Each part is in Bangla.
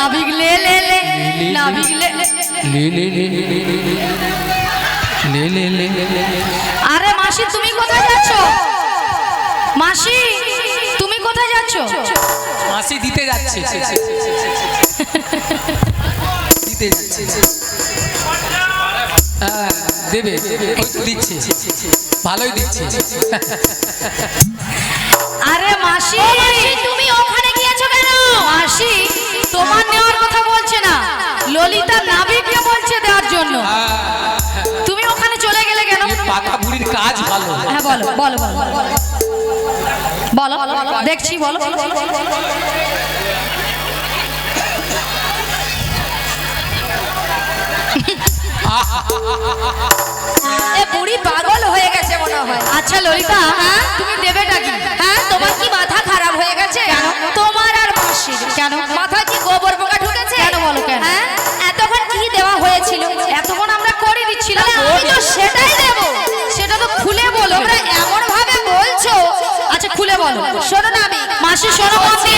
নাবিক লে লে লে নাবিক লে লে। আরে মাসি তুমি কোথায় যাচ্ছ? মাসি তুমি কোথায় যাচ্ছ? মাসি দিতে যাচ্ছে দিতে যাচ্ছে। হ্যাঁ দেবে দিচ্ছে, ভালোই দিচ্ছে। আরে মাসি তুমি ওখানে গিয়েছো কেন? মাসি তোমার নেওয়ার কথা বলছে না, ললিতা নাবিককে বলছে দেওয়ার জন্য। তুমি ওখানে চলে গেলে কেন? পাকা বুড়ির কাজ ভালো। হ্যাঁ বলো বলো বলো বলো দেখছি বলো। এ বুড়ি পাগল হয়ে গেছে মনে হয়। আচ্ছা ললিতা, হ্যাঁ তুমি দেবেটা কি? হ্যাঁ তোমার কি মাথা খারাপ হয়ে গেছে? কেন? তোমার আর মাসির কেন মাথা কি গোবর পোকা ঢুকেছে? কেন বলো কেন? হ্যাঁ এতক্ষণ কি দেওয়া হয়েছিল? এতক্ষণ আমরা করে দিচ্ছিলাম, আমি তো সেটাই দেব। সেটা তো খুলে বলো, তোমরা এমন ভাবে বলছো। আচ্ছা খুলে বলো। শোনো না আমি মাসি, শোনো মাসি,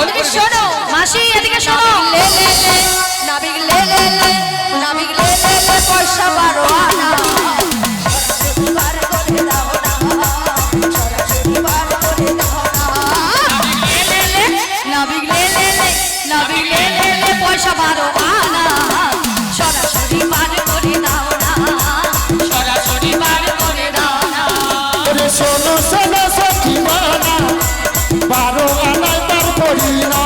এদিকে শোনো মাসি, এদিকে শোনো। লে লে লে নাবিক লে লে লে নাবিক লে লে লে পয়সা 12 আনা বার করে দাও না, সরাসরি বার করে দাও না। লে লে লে নাবিক লে লে লে নাবিক লে লে লে পয়সা 12 আনা সরাসরি বার করে দাও না, সরাসরি বার করে দাও না। ওরে শোনো শোনো সখী মানা 12 আনায় তার করি না।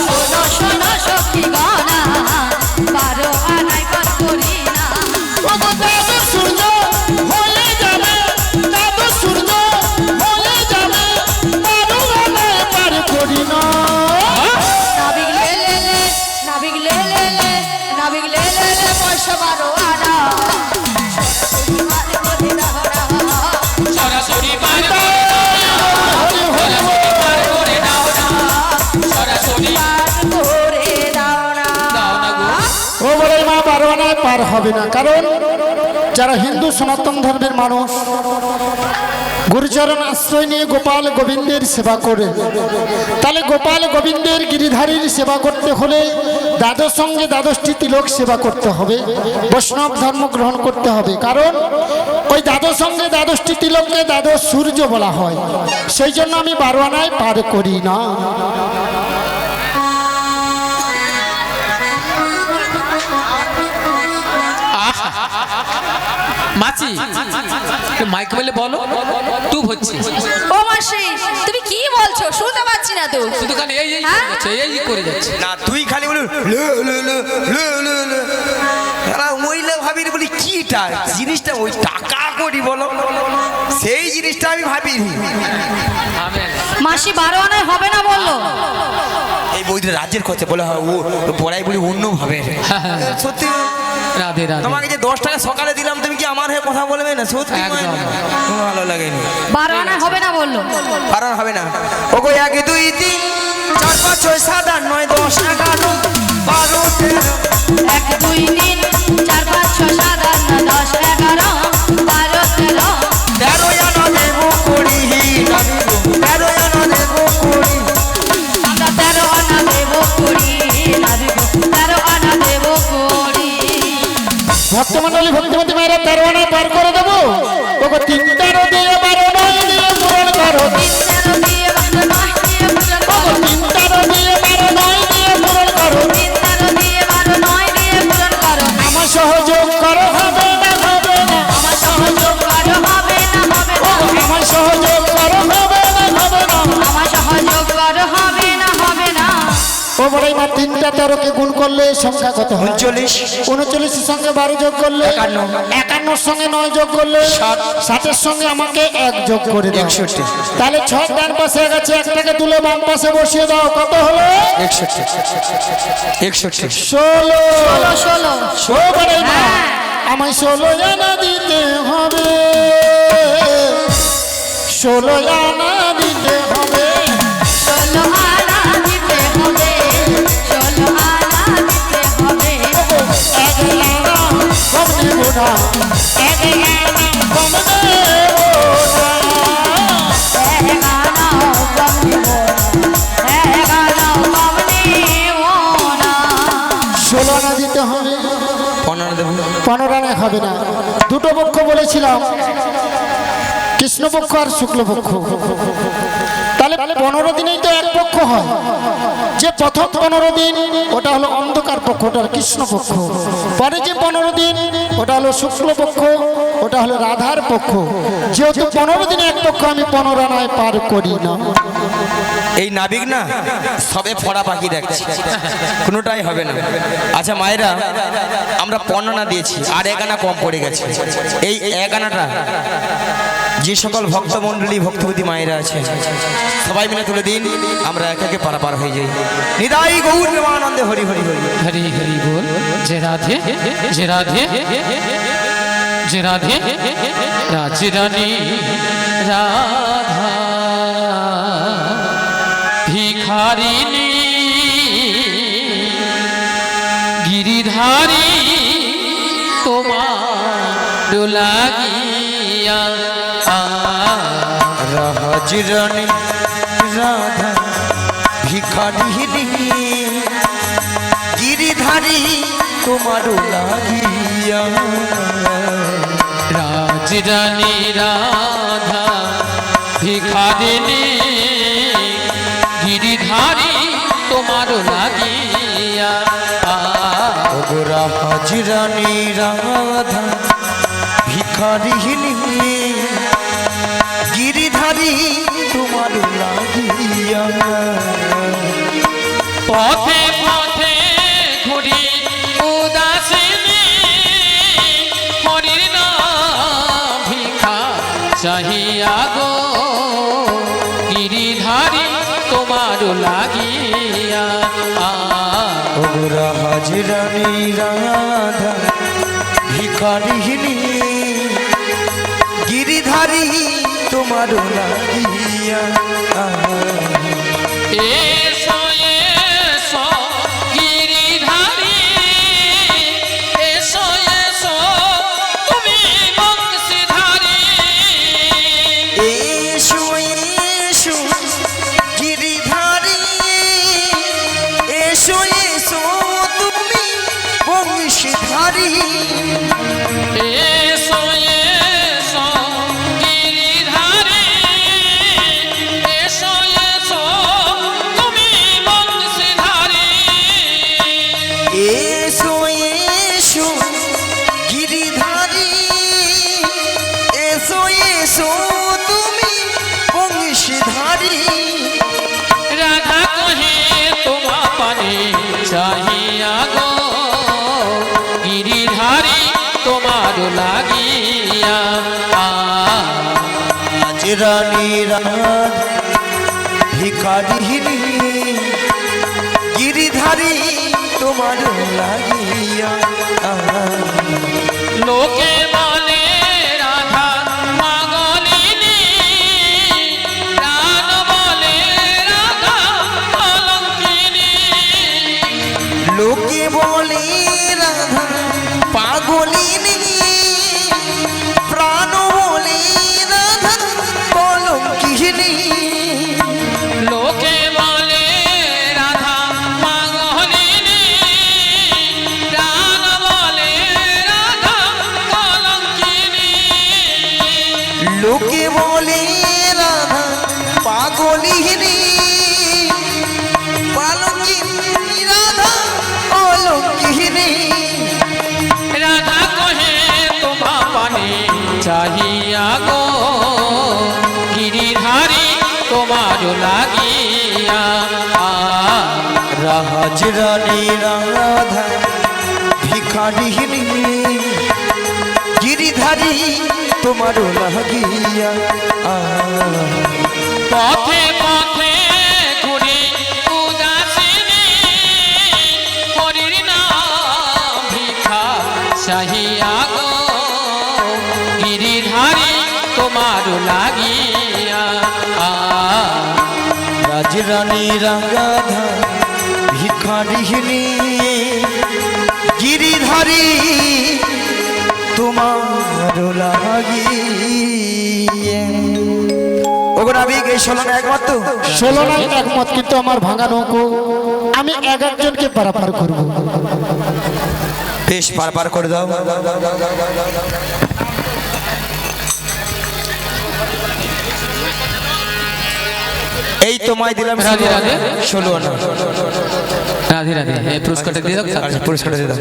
শোনো শোনো সখী গানা 12 আনায় বার করি না। ওগো দাদু সূর্য হয়ে যাবে, দাদু সূর্য হয়ে যাবে, 12 আনায় তার করি না। নাবিক লে লে লে নাবিক লে লে লে নাবিক লে লে লে পয়সা 12 আনা সরাসরি বার করে দাও না, সরাসরি বার করে দাও না, সরাসরি বার করে দাও না। ও বলে মা 12 আনায় পার হবে না, কারণ যারা হিন্দু সনাতন ধর্মের মানুষ গুরুচরণ আশ্রয় নিয়ে গোপাল গোবিন্দের সেবা করে, তাহলে গোপাল গোবিন্দের গিরিধারীর সেবা করতে হলে দ্বাদশ সঙ্গে দ্বাদশটি তিলক সেবা করতে হবে, বৈষ্ণব ধর্ম গ্রহণ করতে হবে। কারণ ওই দ্বাদশ সঙ্গে দ্বাদশটি তিলককে দ্বাদশ সূর্য বলা হয়। সেই জন্য আমি 12 আনায় পার করি না। মাছি মাইক বলে বলো টুপ হচ্ছে। ও মাসি তুমি কি বলছো? শুনতে পাচ্ছি না তো। শুধু খালি এই এই করে যাচ্ছে। না তুই খালি বলি মহিলা ভাবির বলি কিটা জিনিসটা, ওই টাকা করি বলো, সেই জিনিসটা আমি ভাবি। মাসি 12 আনায় হবে না বললো। এই বইটা রাজ্যের কথা বলা হয়, ও পড়াই বলি অন্য ভাবে। সত্যি রাধে রাধে। তোমাকে যে 10 টাকা সকালে দিলাম, তুমি কি আমার হয়ে কথা বলবে না? সত্যি একদম। ভালো লাগেনি। 12 আনায় হবে না বললো। কারণ হবে না। ওগো 1 2 3 4 5 6 7 8 9 10 11 12 13 1 2 3 4 5 6 7 8 9 10 11 12 13 13 আনা দেব করি নাবি, 13 আনা দেব করি। আমরা 13 আনা দেব করি নাবিক, 13 আনা দেব করি। ভক্তমন্ডলী ভক্তিমতী মায়েরা 13 আনায় পার করে দেবো। ওগো 3 13 দিয়ে 12 9 দিয়ে পূরণ করো। 3 13 দিয়ে 12 9 দিয়ে পূরণ করো। 3 13 দিয়ে 12 9 দিয়ে পূরণ করো। 3 13 দিয়ে 12 9 দিয়ে পূরণ করো। আমার সহযোগ করো, হবে না হবে না। আমার সহযোগ করো, হবে না হবে না। আমার সহযোগ করো, হবে না হবে না। আমার সহযোগ করো, হবে না হবে না। ও বড়াই মা 3 টা 13 কে গুণ করলে সংখ্যা কত হয়? 39 39 এর সঙ্গে 12 যোগ করলে 51 এর সঙ্গে 9 যোগ করলে 7 এর সঙ্গে আমাকে 1 যোগ করে দাও। 61। তাহলে 6 ডান পাশে গেছে, একটাকে তুলে বাম পাশে বসিয়ে দাও। কত হলো? 61 61 16। 16 ও বড়াই মা আমায় 16 আনা দিতে হবে, 16 আনা দিতে হবে। 16 আনা দিতে হবে, 16 আনা দিতে হবে। এক আনা কম দেব না, এক আনা কম দেব না। এক আনাও কম দেব না, এক আনাও কম দেব না। 16 আনা দিতে হবে। 15 দেবো। 15 আনা হবে না, দুটো পক্ষ বলেছিলাম, কৃষ্ণপক্ষ আর শুক্লপক্ষ। তাহলে 15 দিনেই তো এক পক্ষ হয়। যে প্রথম 15 দিন ওটা হলো অন্ধকার পক্ষ, ওটা হলো কৃষ্ণপক্ষ। পরে যে 15 দিন ওটা হলো শুক্লপক্ষ, ওটা হলো রাধার পক্ষ। যেহেতু 15 দিনে এক পক্ষ, আমি 15 আনায় পার করি না। এই নাবিক না সবে ফড়া পাখি দেখছি, কোনোটাই হবে না। আচ্ছা মায়েরা, আমরা 15 আনা দিয়েছি, আর 1 আনা কম পড়ে গেছে। এই 1 আনাটা যে সকল ভক্তমণ্ডলী ভক্তবতী মায়েরা আছে সবাই মিলে তুলে দিন, আমরা একে একে পারাপার হয়ে যাই। নিদাই গৌর প্রেমানন্দে হরি হরি হরি। হরি হরি বল। যে রাধে যে রাধে যে রাধে রাজরানী রাধা ভিখারিণী গিরিধারী তোমার লাগিয়া রাজরানী রাধা ভিখারিণী গিরিধারী তোমার লাগিয়া। রাজরানী রাধা ভিখারিণী গিরিধারী তোমার লাগিয়া রাজরানী রাধা ভিখারিণী গিরিধারী তোমার লাগিয়া। পথে পথে ঘুরি উদাসিনী হরির নাম ভিখা চাহিয়া গো গিরিধারী তোমার লাগিয়া রাজরানী রাধা ভিখারিণী গিরিধারী তোমার লাগিয়া। এসো এসো গিরিধারী এসো এসো তুমি বংশীধারী এসো এসো গিরিধারী এসো এসো তুমি বংশীধারী। এসো এসো গিরিধারী এসো এসো তুমি বংশীধারী এসো এসো গিরিধারী এসো এসো তুমি বংশীধারী। রাধা কহে তোমা পানে চাহিয়া গো গিরিধারী তোমার লাগিয়া রাজরানী রাধা ভিখারিণী গিরিধারী তোমার লাগিয়া। লোকে বলে রাধা পাগলিনী প্রাণ বলে রাধা কলঙ্কিনী লোকে বলে রাধা পাগলিনী প্রাণ বলে রাধা কলঙ্কিনী। লোকে বলে রাধা পাগলিনী প্রাণ বলে রাধা কলঙ্কিনী লোকে বলে রাধা পাগলিনী পালঙ্কিনী রাধা অলঙ্কিনী। রাধা কহে তোমা পানে চাহিয়া গো গিরিধারী তোমার লাগিয়া রাজরানী রাধা ভিখারিণী গিরিধারী তোমার লাগিয়া। পথে পথে ঘুরি উদাসিনী হরির নাম ভিখা চাহিয়া গো গিরিধারী তোমার লাগিয়া রাজরানী রাধা ভিখারিণী গিরিধারী তোমার লাগিয়ে। ওগো নাবিক, এই 16 একমাত্র 16 নাই একমত, কিন্তু আমার ভাঙা নৌকো আমি এক একজনকে পারাপার করব। বেশ, পার করে দাও। এই তোমায় দিলাম রাধে রাধে। 16 আনা। রাধে রাধে, এই পুরস্কারটা দিয়ে দাও। আচ্ছা, পুরস্কারটা দিয়ে দাও।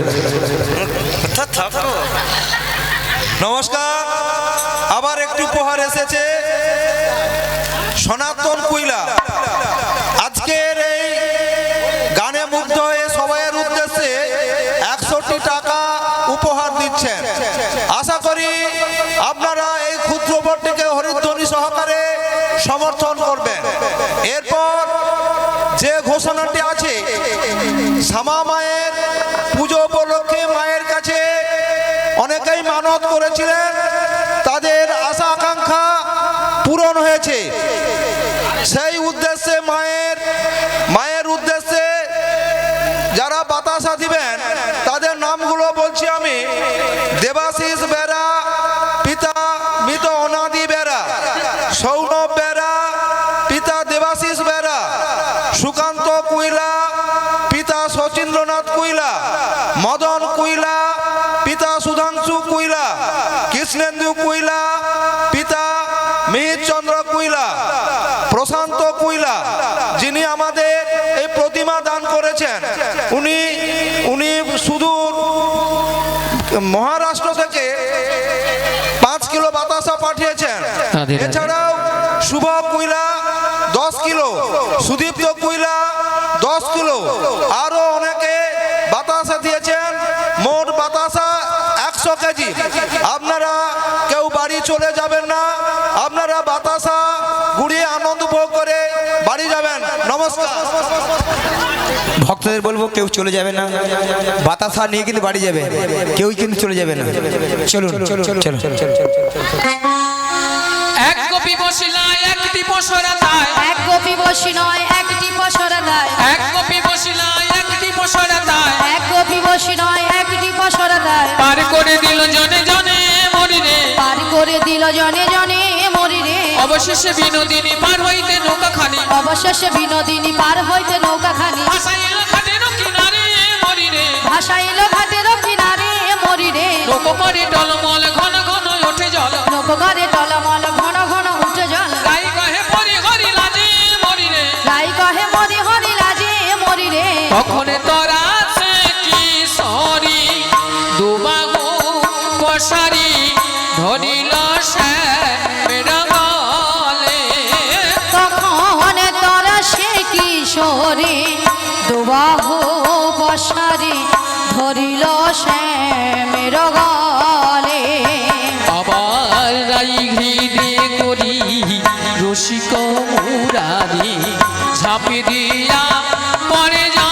নমস্কার, আবার একটি উপহার এসেছে সনাতন কুইলা। আজকের এই গানে মুগ্ধ হয়ে সবাইয়ের উদ্দেশ্যে 61 টাকা উপহার দিচ্ছেন। আশা করি আপনারা এই ক্ষুদ্র ভোটটিকে হরিধ্বনি সহকারে সমর্থন করবেন। এরপর যে ঘোষণাটি আছে, শ্যামা মায়ের পুজো উপলক্ষে মায়ের কাছে অনেকেই মানত করেছিলেন, তাদের আশা আকাঙ্ক্ষা পূরণ হয়েছে। সেই উদ্দেশ্যে মায়ের উদ্দেশ্যে যারা বাতাসা দিবেন তাদের নামগুলো বলছি আমি। দেবাশিস বেরা, পিতা মৃত অনাদি বেরা। সৌনভ বেরা, পিতা দেবাশিস বেরা। সুকান্ত কুইলা, পিতা শচীন্দ্রনাথ কুইলা। মদন কুইলা, পিতা সুধাংশু কুইলা। কৃষ্ণেন্দু কুইলা, পিতা মিহির চন্দ্র কুইলা। প্রশান্ত কুইলা, যিনি আমাদের এই প্রতিমা দান করেছেন, উনি সুদূর মহারাষ্ট্র থেকে 5 কিলো বাতাসা পাঠিয়েছেন। এছাড়াও শুভ কুইলা 10 কিলো, সুদীপ্ত কুইলা 10 কিলো, আরো অনেকে বাতাসা দিয়েছেন। মোট বাতাসা 100 কেজি। আপনারা কেউ বাড়ি চলে যাবেন না, আপনারা বাতাসা ঘুরিয়ে আনন্দ উপভোগ করে বাড়ি যাবেন। নমস্কার। ভক্তদের বলবো, কেউ চলে যাবে না, বাতাসা নিয়ে কিন্তু বাড়ি যাবে, কেউ কিন্তু চলে যাবে না। চলুন চলুন চলুন। এক কপি বসিলা একটি পসরা দায়, এক গোপী বসি নয় একটি পসরা দেয়, এক কপি বসিলা একটি পসরা দায়। এক গোপী বসি নয় একটি পসরা দেয়, পার করে দিল জনে জনে মরি রে, পার করে দিল জনে জনে মরি রে। অবশেষে বিনোদিনী পার হইতে নৌকা খানি, অবশেষে বিনোদিনী পার হইতে নৌকাখানি। ভাসাইল ঘাটের কিনারে মরি রে, ভাসাইল ঘাটের কিনারে মরি রে। নৌকো করে টলমল ঘন ঘন ওঠে জল, নৌকো করে টলমল ঘন ঘন উঠে জল। গাই কহে পরি হরি লাজে মরি রে, রাই কহে মরি হরি লাজে মরি রে। তখন তোরা সে কি সরি দুবাহু পশারি ধরিল সে মেরা বলে। তখন তোরা সে কিশোরী দুবাহু বসারি ধরিল শ্যামের গলে। আবার রাই ঘিরে করি রসিক মুরারি ঝাঁপি দিয়া পরে যা